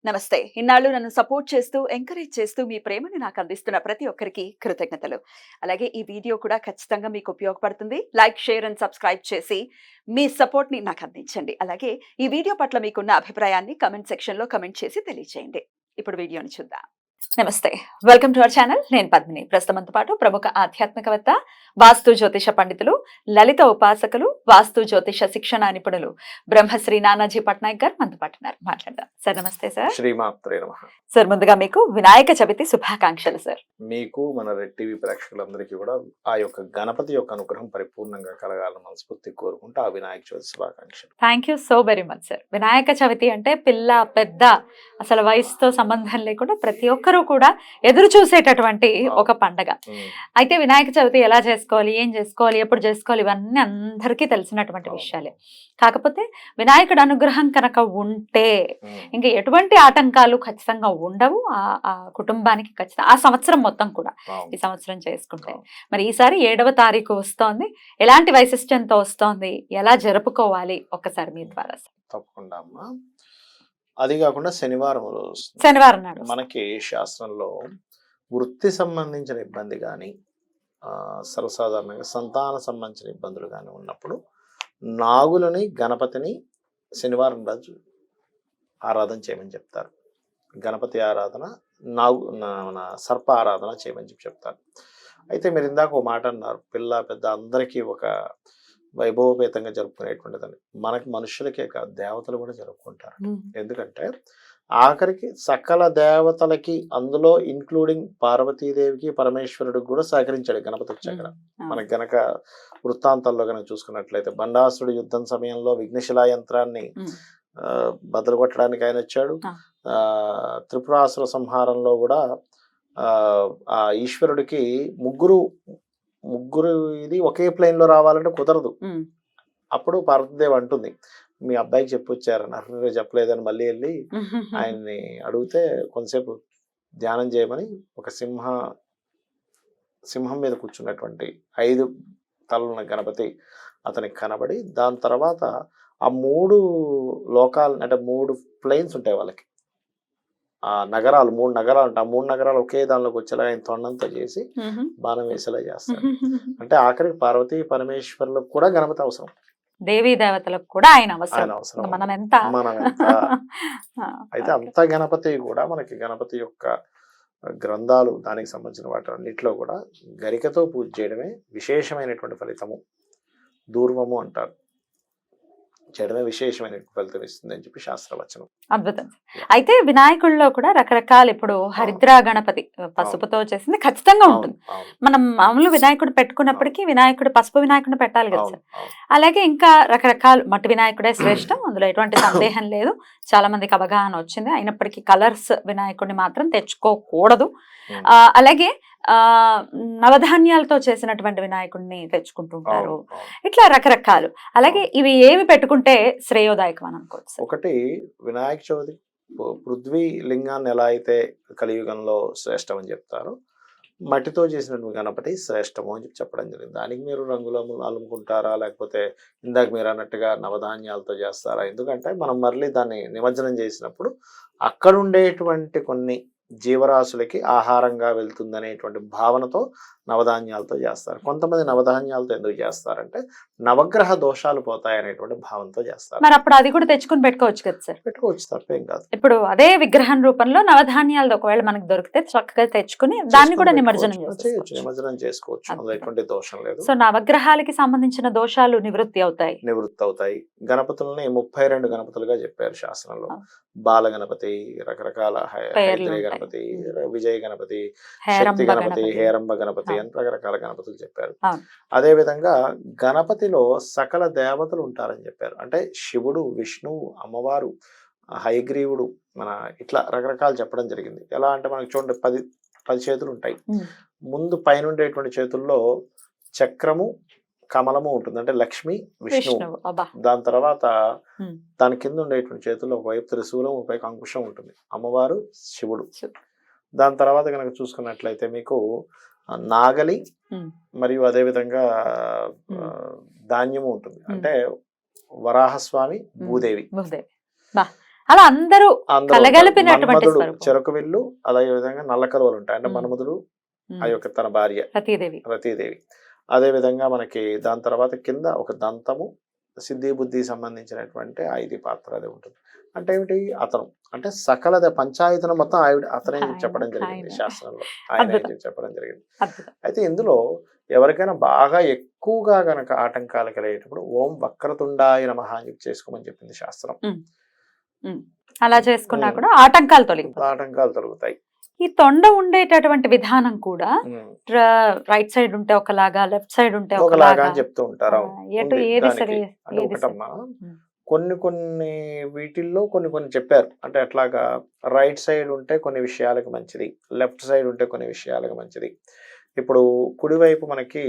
నమస్తే. ఇన్నాళ్ళు నన్ను సపోర్ట్ చేస్తూ, ఎంకరేజ్ చేస్తూ మీ ప్రేమని నాకు అందిస్తున్న ప్రతి ఒక్కరికి కృతజ్ఞతలు. అలాగే ఈ వీడియో కూడా ఖచ్చితంగా మీకు ఉపయోగపడుతుంది. లైక్, షేర్ అండ్ సబ్స్క్రైబ్ చేసి మీ సపోర్ట్‌ని నాకు అందించండి. అలాగే ఈ వీడియో పట్ల మీకున్న అభిప్రాయాన్ని కామెంట్ సెక్షన్‌లో కామెంట్ చేసి తెలియజేయండి. ఇప్పుడు వీడియోని చూద్దాం. నమస్తే. Welcome to our channel. నేను పద్మిని. ప్రస్తుతంతో పాటు ప్రముఖ ఆధ్యాత్మికవేత్త, వాస్తు జ్యోతిష పండితులు, లలిత ఉపాసకులు, వాస్తు జ్యోతిష శిక్షణ నిపుణులు బ్రహ్మశ్రీ నానాజీ పట్నాయక్ గారు మనతో పాటు ఉన్నారు. మాట్లాడదాం. సార్ నమస్తే సార్. శ్రీమాత్రే నమః. సార్ ముందుగా మీకు వినాయక చవితి శుభాకాంక్షలు సార్. మీకు మన రెడ్ టీవీ ప్రేక్షకులందరికీ కూడా ఆ యొక్క గణపతి యొక్క అనుగ్రహం పరిపూర్ణంగా కలగాలని మనస్ఫూర్తి కోరుకుంటూ ఆ వినాయక చవితి శుభాకాంక్షలు. Thank you so very much sir. Vinayaka Chavithi అంటే పిల్ల పెద్ద అసలు వయసుతో సంబంధం లేకుండా ప్రతి ఒక్కరూ కూడా ఎదురు చూసేటటువంటి ఒక పండగ. అయితే వినాయక చవితి ఎలా చేసుకోవాలి, ఏం చేసుకోవాలి, ఎప్పుడు చేసుకోవాలి, ఇవన్నీ అందరికీ తెలిసినటువంటి విషయాలే. కాకపోతే వినాయకుడి అనుగ్రహం కనుక ఉంటే ఇంకా ఎటువంటి ఆటంకాలు ఖచ్చితంగా ఉండవు ఆ కుటుంబానికి. ఖచ్చితంగా ఆ సంవత్సరం మొత్తం కూడా ఈ సంవత్సరం చేసుకుంటే. మరి ఈసారి 7వ తారీఖు వస్తోంది. ఎలాంటి వైశిష్ట్యంతో వస్తోంది, ఎలా జరుపుకోవాలి ఒక్కసారి మీ ద్వారా. తప్పకుండా అమ్మా. అది కాకుండా శనివారం నాడు మనకి శాస్త్రంలో వృత్తి సంబంధించిన ఇబ్బంది కానీ, సర్వసాధారణంగా సంతాన సంబంధించిన ఇబ్బందులు కానీ ఉన్నప్పుడు నాగులని, గణపతిని శనివారం రోజు ఆరాధన చేయమని చెప్తారు. గణపతి ఆరాధన, మన సర్ప ఆరాధన చేయమని చెప్తారు. అయితే మీరు ఇందాక ఒక మాట అన్నారు, పిల్ల పెద్ద అందరికీ ఒక వైభవపేతంగా జరుపుకునేటువంటిదని. మనకి మనుషులకే కాదు, దేవతలు కూడా జరుపుకుంటారు. ఎందుకంటే ఆఖరికి సకల దేవతలకి, అందులో ఇంక్లూడింగ్ పార్వతీదేవికి, పరమేశ్వరుడికి కూడా సహకరించాడు గణపతి వచ్చాక. మనకి గనక వృత్తాంతాల్లో కనుక చూసుకున్నట్లయితే బండాసురుడి యుద్ధం సమయంలో విఘ్నశిలా యంత్రాన్ని బదులు కొట్టడానికి ఆయన వచ్చాడు. త్రిపురాసుర సంహారంలో కూడా ఆ ఈశ్వరుడికి ముగ్గురు ఇది ఒకే ప్లేన్ లో రావాలంటే కుదరదు. అప్పుడు పార్వతీదేవి అంటుంది, మీ అబ్బాయికి చెప్పొచ్చారని. అర్రే చెప్పలేదని మళ్ళీ వెళ్ళి ఆయన్ని అడిగితే కొంతసేపు ధ్యానం చేయమని ఒక సింహం మీద కూర్చున్నటువంటి 5 తలలున్న గణపతి అతనికి కనబడి, దాని తర్వాత ఆ 3 లోకాలు అంటే 3 ప్లేన్స్ ఉంటాయి వాళ్ళకి. ఆ నగరాలు 3 నగరాలు ఉంటాయి. ఆ 3 నగరాలు ఒకే దానిలోకి వచ్చేలా ఆయన తొండంతా చేసి బాణం వేసేలా చేస్తారు. అంటే ఆఖరికి పార్వతీ పరమేశ్వరులకు కూడా గణపతి అవసరం, దేవీ దేవతలకు కూడా ఆయన అవసరం. మనం ఎంత అయితే అంత గణపతి కూడా మనకి గణపతి యొక్క గ్రంథాలు, దానికి సంబంధించిన వాటి అన్నింటిలో కూడా గరికతో పూజ చేయడమే విశేషమైనటువంటి ఫలితము, దూర్వము అంటారు, చేయడమే విశేషమైన ఫలితం ఇస్తుంది అని చెప్పి శాస్త్రవచనం. అద్భుతం. అయితే వినాయకుల్లో కూడా రకరకాల, ఇప్పుడు హరిద్రా గణపతి పసుపుతో చేసింది ఖచ్చితంగా ఉంటుంది. మనం మామూలు వినాయకుడు పెట్టుకున్నప్పటికీ వినాయకుడు పసుపు వినాయకుడిని పెట్టాలి కదా సార్. అలాగే ఇంకా రకరకాల మట్టి వినాయకుడే శ్రేష్టం, అందులో ఎటువంటి సందేహం లేదు. చాలా మందికి అవగాహన వచ్చింది. అయినప్పటికీ కలర్స్ వినాయకుడిని మాత్రం తెచ్చుకోకూడదు. అలాగే నవధాన్యాలతో చేసినటువంటి వినాయకుడిని తెచ్చుకుంటుంటారు. ఇట్లా రకరకాలు. అలాగే ఇవి ఏవి పెట్టుకుంటే శ్రేయోదాయకం అని అనుకోవచ్చు? ఒకటి, వినాయక చవితి పృథ్వీ లింగాన్ని ఎలా అయితే కలియుగంలో శ్రేష్టం అని చెప్తారో, మట్టితో చేసినటువంటి గణపతి శ్రేష్టము అని చెప్పడం జరిగింది. దానికి మీరు రంగులు అలుముకుంటారా, లేకపోతే ఇందాక మీరు అన్నట్టుగా నవధాన్యాలతో చేస్తారా? ఎందుకంటే మనం మళ్ళీ దాన్ని నిమజ్జనం చేసినప్పుడు అక్కడ ఉండేటువంటి కొన్ని జీవరాశులకి ఆహారంగా వెళ్తుందనేటువంటి భావనతో నవధాన్యాలతో చేస్తారు. కొంతమంది నవధాన్యాలతో ఎందుకు చేస్తారంటే నవగ్రహ దోషాలు పోతాయనేటువంటి భావంతో చేస్తారు. మరి అప్పుడు అది కూడా తెచ్చుకుని పెట్టుకోవచ్చు కదా సార్? పెట్టుకోవచ్చు, తప్పేం కాదు. ఇప్పుడు అదే విగ్రహం రూపంలో నవధాన్యాలు ఒకవేళ మనకు దొరికితే చక్కగా తెచ్చుకుని దాన్ని కూడా నిమజ్జనం చేయొచ్చు, నిమజ్జనం చేసుకోవచ్చు, అందులో ఎటువంటి దోషం లేదు. సో నవగ్రహాలకి సంబంధించిన దోషాలు నివృత్తి అవుతాయి. గణపతులని 32 గణపతులుగా చెప్పారు శాస్త్రంలో. బాల గణపతి, రకరకాల గణపతి, విజయ గణపతి, శక్తి గణపతి, హేరంబ గణపతి అని రకరకాల గణపతులు చెప్పారు. అదే విధంగా గణపతిలో సకల దేవతలు ఉంటారని చెప్పారు. అంటే శివుడు, విష్ణువు, అమ్మవారు, హయగ్రీవుడు, మన ఇట్లా రకరకాలు చెప్పడం జరిగింది. ఎలా అంటే మనకి చూడండి 10 చేతులు ఉంటాయి. ముందు పైన ఉండేటువంటి చేతుల్లో చక్రము, కమలము ఉంటుంది, అంటే లక్ష్మి, విష్ణువు. దాని తర్వాత దాని కింద ఉండేటువంటి చేతుల్లో ఒకవైపు త్రిశూలం, ఒకవైపు అంకుశం ఉంటుంది, అమ్మవారు, శివుడు. దాని తర్వాత కనుక చూసుకున్నట్లయితే మీకు నాగలి మరియు అదే విధంగా ధాన్యము ఉంటుంది, అంటే వరాహస్వామి, భూదేవి. అలా అందరూ అందరూ ఉంటారు. కలగలిపినటువంటి మన్మధుడు స్వరూపం. చెరకు విల్లు, అలాగే విధంగా నల్ల కలువలు ఉంటాయి. అంటే ఉమ్, మన్మధుడు ఆ ఉమ్. యొక్క తన భార్య రతీదేవి. రతీదేవి. అదే విధంగా మనకి దాని తర్వాత కింద ఒక దంతము, సిద్ధి బుద్ధి సంబంధించినటువంటి 5 పాత్ర అది ఉంటుంది. అంటే ఏమిటి అతను అంటే సకల పంచాయతనం మొత్తం అతనే ఆయన చెప్పడం జరిగింది ఆయన శాస్త్రంలో. ఆయన అద్భుతం, చెప్పడం జరిగింది. అద్భుతం. అయితే ఇందులో ఎవరికైనా బాగా ఎక్కువగా గనక ఆటంకాలు కలిగేటప్పుడు ఓం వక్రతుండాయ నమః అని చెప్పి చేసుకోమని చెప్పింది శాస్త్రం. ఉమ్, ఉమ్. అలా చేసుకున్నా ఉమ్. కూడా ఆటంకాలు తొలగిపోతాయి. ఆటంకాలు తొలగుతాయి. ఈ తొండ ఉండేటటువంటి విధానం కూడా ఉమ్. రైట్ సైడ్ ఉంటే ఒకలాగా, లెఫ్ట్ సైడ్ ఉంటే ఒకలాగా ఒకలాగా, అని చెప్తూ ఉంటారు. అవును. ఎటు ఉంది ఏది దానికి. సరే అంటే ఏది సరే. ఒకటమ్మా కొన్ని వీటిల్లో కొన్ని చెప్పారు. అంటే ఎట్లాగా రైట్ సైడ్ ఉంటే కొన్ని విషయాలకు మంచిది, లెఫ్ట్ సైడ్ ఉంటే కొన్ని విషయాలకు మంచిది. ఇప్పుడు కుడివైపు మనకి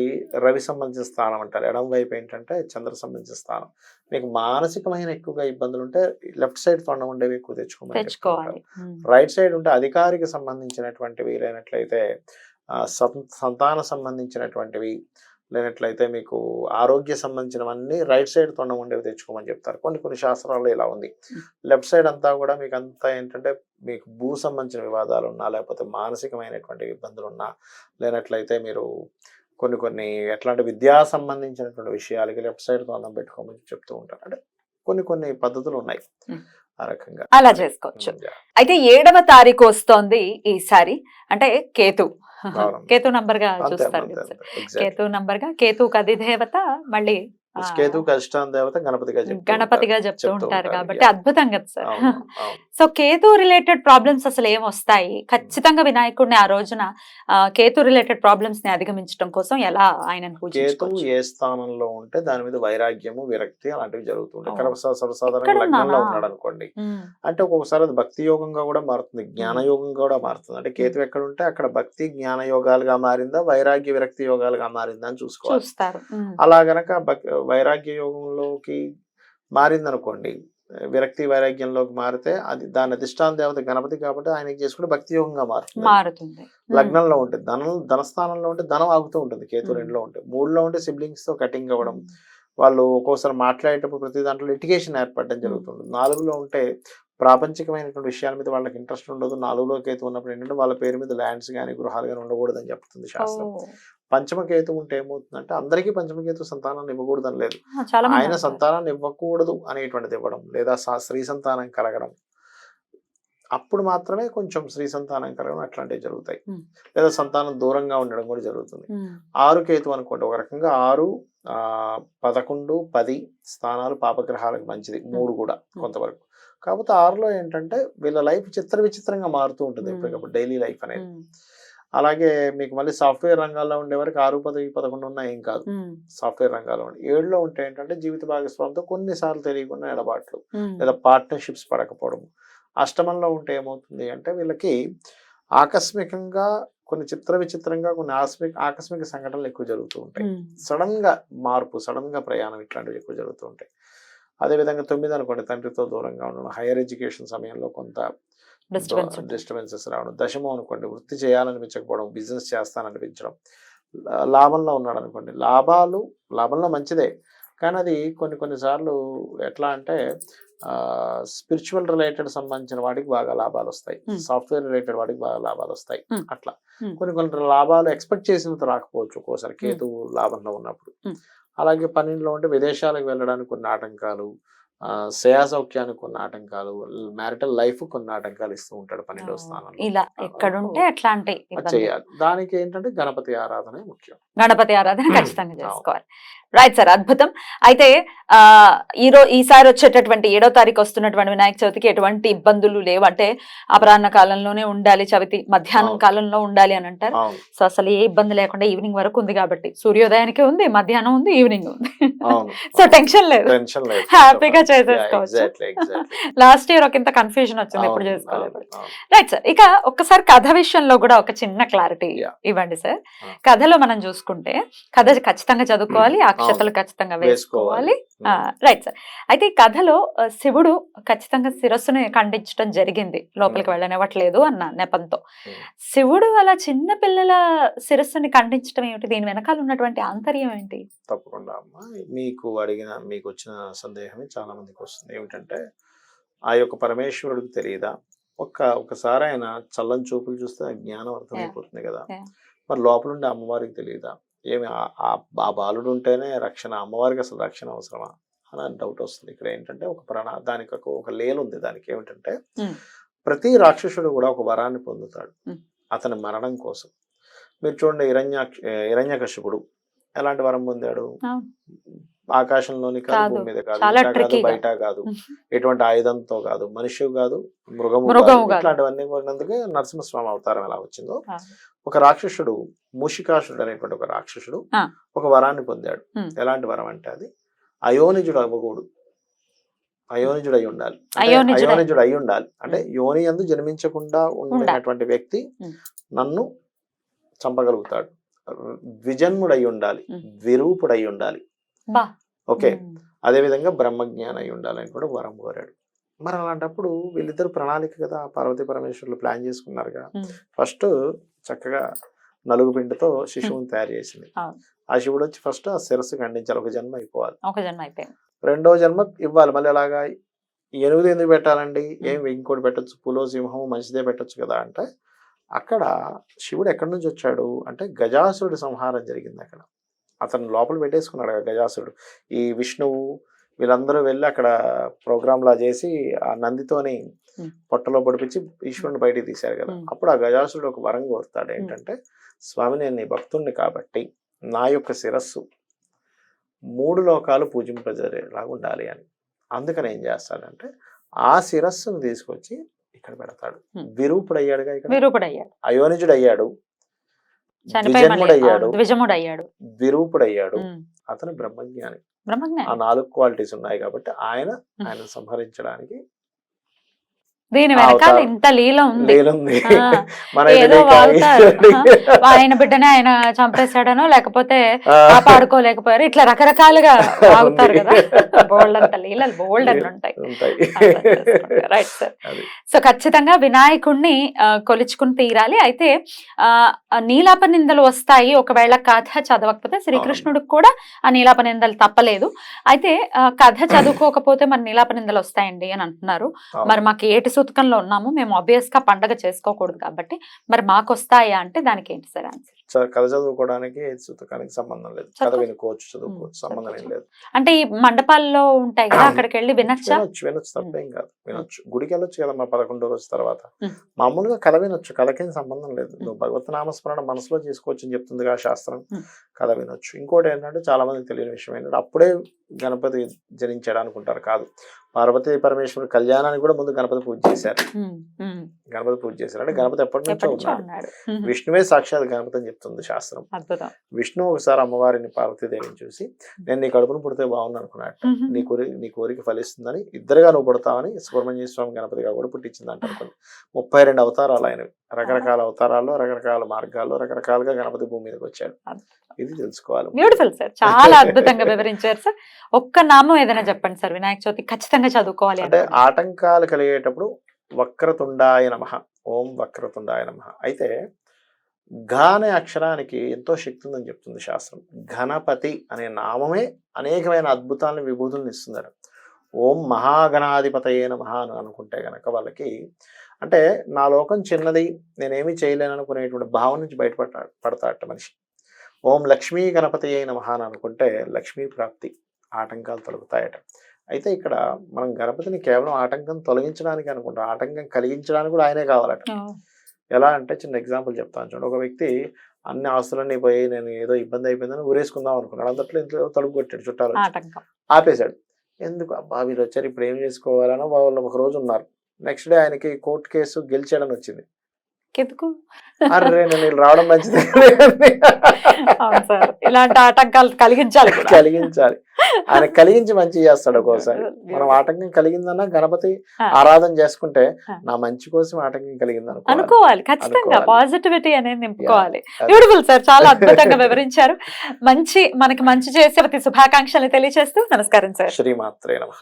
రవి సంబంధించిన స్థానం అంటారు, ఎడం వైపు ఏంటంటే చంద్ర సంబంధించిన స్థానం. మీకు మానసికమైన ఎక్కువగా ఇబ్బందులు ఉంటే లెఫ్ట్ సైడ్ తొండం ఉండేవి ఎక్కువ తెచ్చుకోమని చెప్తూ ఉంటారు. తెచ్చుకోవాలి. రైట్ సైడ్ ఉంటే అధికారికి సంబంధించినటువంటివి, లేనట్లయితే సంతాన సంబంధించినటువంటివి, లేనట్లయితే మీకు ఆరోగ్య సంబంధించినవన్నీ రైట్ సైడ్ తొండం ఉండేవి తెచ్చుకోమని చెప్తారు. కొన్ని శాస్త్రాల్లో ఇలా ఉంది. లెఫ్ట్ సైడ్ అంతా కూడా మీకు అంతా ఏంటంటే మీకు భూ సంబంధించిన వివాదాలు ఉన్నా, లేకపోతే మానసికమైనటువంటి ఇబ్బందులు ఉన్నా, లేనట్లయితే మీరు కొన్ని ఎట్లాంటి విద్యా సంబంధించినటువంటి విషయాలకి లెఫ్ట్ సైడ్ తొండం పెట్టుకోమని చెప్తూ ఉంటారు. అంటే కొన్ని పద్ధతులు ఉన్నాయి ఆ రకంగా. అలా చేసుకోవచ్చు. ఉమ్, yeah. అయితే 7వ తారీఖు వస్తోంది ఈసారి. అంటే కేతు అవునమ్మా. కేతు నంబర్ గా అంతే చూస్తారు అమ్మా, కదా అంతే సార్. అంతే. Exactly. కేతు నంబర్ గా, కేతుకు అధిదేవత మళ్ళీ కేతువుకి అధిష్టాన దేవత గణపతిగా చెప్తూ గణపతిగా ఉంటారు. చెప్తూ ఉంటారు కాబట్టి Yeah. అద్భుతం కదా సార్. అవును, అవును. సో కేతు రిలేటెడ్ ప్రాబ్లమ్స్ అసలు ఏమొస్తాయి? ఖచ్చితంగా వినాయకుడిని ఆ రోజున కేతు రిలేటెడ్ ప్రాబ్లమ్స్ ని అధిగమించడం కోసం ఎలా ఆయనను కేతువు పూజించుకోవచ్చు? ఏ స్థానంలో ఉంటే దాని మీద వైరాగ్యము, విరక్తి అలాంటివి జరుగుతుంటాయి. ఓ. కనుక సర్వసాధారణంగా ఇక్కడ లగ్నంలో ఉన్నానా? ఉన్నాడు అనుకోండి, ఉమ్, అంటే ఒక్కొక్కసారి అది భక్తి యోగంగా కూడా మారుతుంది, జ్ఞాన యోగంగా కూడా మారుతుంది. అంటే కేతు ఎక్కడ ఉంటే అక్కడ భక్తి జ్ఞాన యోగాలుగా మారిందా, వైరాగ్య విరక్తి యోగాలుగా మారిందా అని చూసుకోవాలి. చూస్తారు. అలా గనక వైరాగ్య యోగంలోకి మారిందనుకోండి, విరక్తి వైరాగ్యంలోకి మారితే అది దాని అధిష్టాన దేవత గణపతి కాబట్టి ఆయనకి చేసుకుంటే భక్తి యోగంగా మారుతుంది. మారుతుంది. లగ్నంలో ఉంటే ధనస్థానంలో ఉంటే ధనం ఆగుతూ ఉంటుంది. కేతు 2లో ఉంటే. 3లో ఉంటే సిబ్లింగ్స్ తో కటింగ్ అవ్వడం, వాళ్ళు ఒక్కోసారి మాట్లాడేటప్పుడు ప్రతి దాంట్లో లిటిగేషన్ ఏర్పడడం జరుగుతుంది. 4లో ఉంటే ప్రాపంచికమైనటువంటి విషయాల మీద వాళ్ళకి ఇంట్రెస్ట్ ఉండదు. 4లో కేతు ఉన్నప్పుడు ఏంటంటే వాళ్ళ పేరు మీద ల్యాండ్స్ కానీ గృహాలు కానీ ఉండకూడదని చెప్తుంది శాస్త్రం. పంచమకేతు ఉంటే ఏమవుతుందంటే అందరికీ పంచమకేతు సంతానాన్ని ఇవ్వకూడదని లేదు, చాలా మంది ఆయన అంటారు. సంతానాన్ని ఇవ్వకూడదు అనేటువంటిది ఇవ్వడం, లేదా స్త్రీ సంతానం కలగడం, అప్పుడు మాత్రమే కొంచెం స్త్రీ సంతానం కలగడం అట్లాంటివి జరుగుతాయి. లేదా సంతానం దూరంగా ఉండడం కూడా జరుగుతుంది. 6 కేతు అనుకోండి, ఒక రకంగా 6, 11, 10 స్థానాలు పాపగ్రహాలకు మంచిది. 3 కూడా కొంతవరకు. కాకపోతే 6లో ఏంటంటే వీళ్ళ లైఫ్ విచిత్రంగా మారుతూ ఉంటుంది ఎప్పటికప్పుడు, డైలీ లైఫ్ అనేది. అలాగే మీకు మళ్ళీ సాఫ్ట్వేర్ రంగాల్లో ఉండే వరకు 6, 10, 11 ఉన్నా ఏం కాదు. సాఫ్ట్వేర్ రంగాల్లో 7లో ఉంటే ఏంటంటే జీవిత భాగస్వామితో కొన్నిసార్లు తెలియకుండా ఎడబాట్లు, లేదా పార్ట్నర్షిప్స్ పడకపోవడం. అష్టమంలో ఉంటే ఏమవుతుంది అంటే వీళ్ళకి ఆకస్మికంగా కొన్ని విచిత్రంగా కొన్ని ఆకస్మిక సంఘటనలు ఎక్కువ జరుగుతూ ఉంటాయి. సడన్ గా మార్పు, సడన్ గా ప్రయాణం, ఇట్లాంటివి ఎక్కువ జరుగుతూ ఉంటాయి. అదేవిధంగా 9 అనుకోండి, తండ్రితో దూరంగా ఉండడం, హైయర్ ఎడ్యుకేషన్ సమయంలో కొంత డిస్టర్బెన్సెస్ రావడం. 10 అనుకోండి, వృత్తి చేయాలనిపించకపోవడం, బిజినెస్ చేస్తాననిపించడం. లాభంలో ఉన్నాడు అనుకోండి, లాభంలో మంచిదే, కానీ అది కొన్నిసార్లు ఎట్లా అంటే స్పిరిచువల్ రిలేటెడ్ సంబంధించిన వాటికి బాగా లాభాలు వస్తాయి, సాఫ్ట్వేర్ రిలేటెడ్ వాటికి బాగా లాభాలు వస్తాయి. అట్లా కొన్ని లాభాలు ఎక్స్పెక్ట్ చేసినంత రాకపోవచ్చు ఒక్కోసారి కేతు లాభంలో ఉన్నప్పుడు. అలాగే 12లో ఉంటే విదేశాలకు వెళ్ళడానికి కొన్ని ఆటంకాలు, శ్రేయా సౌఖ్యానికి కొన్ని ఆటంకాలు, మ్యారిటల్ లైఫ్ కొన్ని ఆటంకాలు ఇస్తూ ఉంటాడు 12వ స్థానంలో. ఇలా ఎక్కడుంటే అట్లాంటి చేయాలి. దానికి ఏంటంటే గణపతి ఆరాధన ముఖ్యం. గణపతి ఆరాధన ఖచ్చితంగా చేసుకోవాలి. రైట్ సార్, అద్భుతం. అయితే ఈసారి వచ్చేటటువంటి 7వ తారీఖు వస్తున్నటువంటి వినాయక చవితికి ఎటువంటి ఇబ్బందులు లేవు. అంటే అపరాహ్న కాలంలోనే ఉండాలి చవితి, మధ్యాహ్నం కాలంలో ఉండాలి అని అంటారు. సో అసలు ఏ ఇబ్బంది లేకుండా ఈవినింగ్ వరకు ఉంది కాబట్టి, సూర్యోదయానికి ఉంది, మధ్యాహ్నం ఉంది, ఈవినింగ్ ఉంది. సో టెన్షన్ లేదు, హ్యాపీగా చేసేసుకోవచ్చు. లాస్ట్ ఇయర్ ఒక ఇంత కన్ఫ్యూజన్ వచ్చింది, ఎప్పుడు చేసుకోలేదు. రైట్ సార్, ఇక ఒక్కసారి కథ విషయంలో కూడా ఒక చిన్న క్లారిటీ ఇవ్వండి సార్. కథలో మనం చూసుకుంటే కథ ఖచ్చితంగా చదువుకోవాలి, అక్షతలు ఖచ్చితంగా వేసుకోవాలి. Right sir. అయితే ఈ కథలో శివుడు ఖచ్చితంగా శిరస్సుని ఖండించడం జరిగింది, లోపలికి వెళ్ళనివ్వట్లేదు అన్న నెపంతో. శివుడు అలా చిన్న పిల్లల శిరస్సుని ఖండించడం ఏమిటి? దీని వెనకాల ఉన్నటువంటి ఆంతర్యం ఏంటి? తప్పకుండా అమ్మా, మీకు వచ్చిన సందేహమే చాలా మందికి వస్తుంది. ఏమిటంటే ఆ యొక్క పరమేశ్వరుడికి తెలియదా? ఒకసారి ఆయన చల్లని చూపులు చూస్తే ఆ జ్ఞానం అర్థమైపోతుంది కదా. Yeah. మరి లోపల ఉండే అమ్మవారికి తెలియదా? ఏమి ఆ బాలుడు ఉంటేనే రక్షణ, అమ్మవారికి అసలు రక్షణ అవసరమా అని డౌట్ వస్తుంది. ఇక్కడ ఏంటంటే దానికి ఒక లేలు ఉంది. దానికి ఏమిటంటే ప్రతి రాక్షసుడు కూడా ఒక వరాన్ని పొందుతాడు అతని మరణం కోసం. మీరు చూడండి, హిరణ్యకశిపుడు ఎలాంటి వరం పొందాడు? ఆకాశంలోని కాదు, భూమి మీద కాదు, కాదు, బయట కాదు, ఎటువంటి ఆయుధంతో కాదు, మనిషి కాదు, మృగము ఇట్లాంటివన్నీ కొన్నందుకే నరసింహస్వామి అవతారం ఎలా వచ్చిందో, ఒక రాక్షసుడు మూషికాసుడు అనేటువంటి ఒక రాక్షసుడు ఒక వరాన్ని పొందాడు. ఎలాంటి వరం అంటే అది అయోనిజుడు అవ్వకూడదు, అయోనిజుడు అయి ఉండాలి. అయోనిజుడు అయి ఉండాలి అంటే యోని యందు జన్మించకుండా ఉండేటువంటి వ్యక్తి నన్ను చంపగలుగుతాడు. ద్విజన్ముడు అయి ఉండాలి, ద్విరూపుడు అయి ఉండాలి. ఓకే, అదే విధంగా బ్రహ్మజ్ఞానం అయి ఉండాలని కూడా వరం కోరాడు. మరి అలాంటప్పుడు వీళ్ళిద్దరు ప్రణాళిక కదా, పార్వతీ పరమేశ్వరులు ప్లాన్ చేసుకున్నారుగా. ఫస్ట్ చక్కగా నలుగు పిండితో శిశువుని తయారు చేసింది. ఆ శివుడు వచ్చి ఫస్ట్ ఆ శిరస్సు ఖండించాలి, ఒక జన్మ అయిపోవాలి. రెండో జన్మ ఇవ్వాలి. మళ్ళీ అలాగా 8 ఎందుకు పెట్టాలండి? ఇంకోటి పెట్టచ్చు, పులో సింహం మంచిదే పెట్టచ్చు కదా అంటే, అక్కడ శివుడు ఎక్కడి నుంచి వచ్చాడు అంటే గజాసురుడి సంహారం జరిగింది అక్కడ. అతను లోపల పెట్టేసుకున్నాడు గజాసురుడు. ఈ విష్ణువు వీళ్ళందరూ వెళ్ళి అక్కడ ప్రోగ్రామ్ లా చేసి ఆ నందితోని పొట్టలో పడిపించి ఈశ్వరుని బయటికి తీశారు కదా. అప్పుడు ఆ గజాసురుడు ఒక వరం కోరుతాడు. ఏంటంటే, స్వామి నేను నీ భక్తుణ్ణి కాబట్టి నా యొక్క శిరస్సు 3 లోకాలు పూజింపజేలాగా ఉండాలి అని. అందుకని ఏం చేస్తాడంటే ఆ శిరస్సును తీసుకొచ్చి ఇక్కడ పెడతాడు. విరూపుడు అయ్యాడుగా, ఇక్కడ అయోనిజుడు అయ్యాడు, ద్విజన్ముడు అయ్యాడు, విరూపుడు అయ్యాడు, అతను బ్రహ్మజ్ఞాని. ఆ 4 క్వాలిటీస్ ఉన్నాయి కాబట్టి ఆయన సంహరించడానికి దీని వెనకాల ఇంత లీల ఉంది. ఏదో ఆయన బిడ్డనే ఆయన చంపేశాడనో లేకపోతే కాపాడుకోలేకపోయారు, ఇట్లా రకరకాలుగా వాగుతారు కదా. బోల్డ్ అంత లీలలు బోల్డ్ అని ఉంటాయి. Right sir. సో ఖచ్చితంగా వినాయకుడిని కొలుచుకుని తీరాలి. అయితే నీలాప నిందలు వస్తాయి ఒకవేళ కథ చదవకపోతే. శ్రీకృష్ణుడికి కూడా ఆ నీలాప నిందలు తప్పలేదు. అయితే కథ చదువుకోకపోతే మరి నీలాప నిందలు వస్తాయండి అని అంటున్నారు. మరి మాకు ఏటి సూతకంలో ఉన్నాము, మేము ఆబ్వియస్ గా పండగ చేసుకోకూడదు కాబట్టి మరి మాకు వస్తాయా అంటే దానికి ఏంటి సార్ ఆన్సర్? కథ చదువుకోవడానికి సూతకానికి సంబంధం లేదు, కథ వినుకోవచ్చు, చదువుకోవచ్చు, సంబంధం ఏం లేదు. అంటే ఈ మండపాల్లో ఉంటాయి కదా, అక్కడికి వెళ్ళి వినొచ్చు, తప్పేం కాదు, వినొచ్చు. గుడికి వెళ్ళొచ్చు కదా, 11వ రోజు తర్వాత మామూలుగా కథ వినొచ్చు, కథకేం సంబంధం లేదు. నువ్వు భగవత్ నామస్మరణ మనసులో చేసుకోవచ్చు అని చెప్తుందిగా శాస్త్రం. కథ వినొచ్చు. ఇంకోటి ఏంటంటే చాలా మందికి తెలియని విషయం ఏంటంటే అప్పుడే గణపతి జనించాడు అనుకుంటారు. కాదు, పార్వతీ పరమేశ్వరుడు కళ్యాణానికి కూడా ముందు గణపతి పూజ చేశారు. అంటే గణపతి ఎప్పటి నుంచో ఉన్నాడు. విష్ణువే సాక్షాత్ గణపతి అని చెప్తుంది శాస్త్రం. విష్ణు ఒకసారి అమ్మవారిని పార్వతీదేవిని చూసి నేను నీ కడుపును పుడితే బాగుంది అనుకున్నాడు. నీ కోరిక ఫలిస్తుందని ఇద్దరుగా నువ్వు పుడతావని సుబ్రహ్మణ్య స్వామి గణపతిగా కూడా పుట్టించింది అంటారు. 32 అవతారాలు ఆయనవి, రకరకాల అవతారాల్లో, రకరకాల మార్గాల్లో, రకరకాలుగా గణపతి భూమి మీదకి వచ్చాడు. ఇది తెలుసుకోవాలి. బ్యూటిఫుల్ సార్, చాలా అద్భుతంగా వివరించారు సార్. ఒక్క నామం ఏదైనా చెప్పండి సార్, వినాయక చవితి ఖచ్చితంగా చదువుకోవాలి అంటే. ఆటంకాలు కలిగేటప్పుడు వక్రతుండాయ నమః, ఓం వక్రతుండాయ నమః. అయితే ఘ అనే అక్షరానికి ఎంతో శక్తి ఉందని చెప్తుంది శాస్త్రం. గణపతి అనే నామమే అనేకమైన అద్భుతాలను, విభూతులను ఇస్తున్నారు. ఓం మహాగణాధిపతయే నమః అని అనుకుంటే గనక వాళ్ళకి అంటే నా లోకం చిన్నది, నేనేమీ చేయలేను అనుకునేటువంటి భావం నుంచి బయటపడతాడట మనిషి. ఓం లక్ష్మీ గణపతయే నమః అని అనుకుంటే లక్ష్మీ ప్రాప్తి, ఆటంకాలు తొలగుతాయట. అయితే ఇక్కడ మనం గణపతిని కేవలం ఆటంకం తొలగించడానికి అనుకుంటాం, ఆటంకం కలిగించడానికి కూడా ఆయనే కావాలట. ఎలా అంటే చిన్న ఎగ్జాంపుల్ చెప్తాను చూడండి. ఒక వ్యక్తి అన్ని ఆస్తులన్నీ పోయి నేను ఏదో ఇబ్బంది అయిపోయిందని ఊరేసుకుందాం అనుకున్నాడు. అంతట్లో ఇంట్లో తలుపు కొట్టాడు, చుట్టాలు ఆపేశాడు. ఎందుకు అబ్బా వీళ్ళు వచ్చారు ఇప్పుడు ఏం చేసుకోవాలనో వాళ్ళు ఒక రోజు ఉన్నారు. నెక్స్ట్ డే ఆయనకి కోర్టు కేసు గెలిచాడని వచ్చింది. అర్రే నేను రావడం మంచిది, ఇలాంటి ఆటంకాలు కలిగించాలి. ఆయన కలిగించి మంచి చేస్తాడు. ఒక్కోసారి మనం ఆటంకం కలిగిందన్నా గణపతి ఆరాధన చేసుకుంటే నా మంచి కోసం ఆటంకం కలిగింది అనుకోవాలి. ఖచ్చితంగా పాజిటివిటీ అనేది నింపుకోవాలి. బ్యూటిఫుల్ సార్, చాలా అద్భుతంగా వివరించారు. మనకి మంచి చేసే శుభాకాంక్షలు తెలియజేస్తూ నమస్కారం సార్. శ్రీమాత్రే నమః.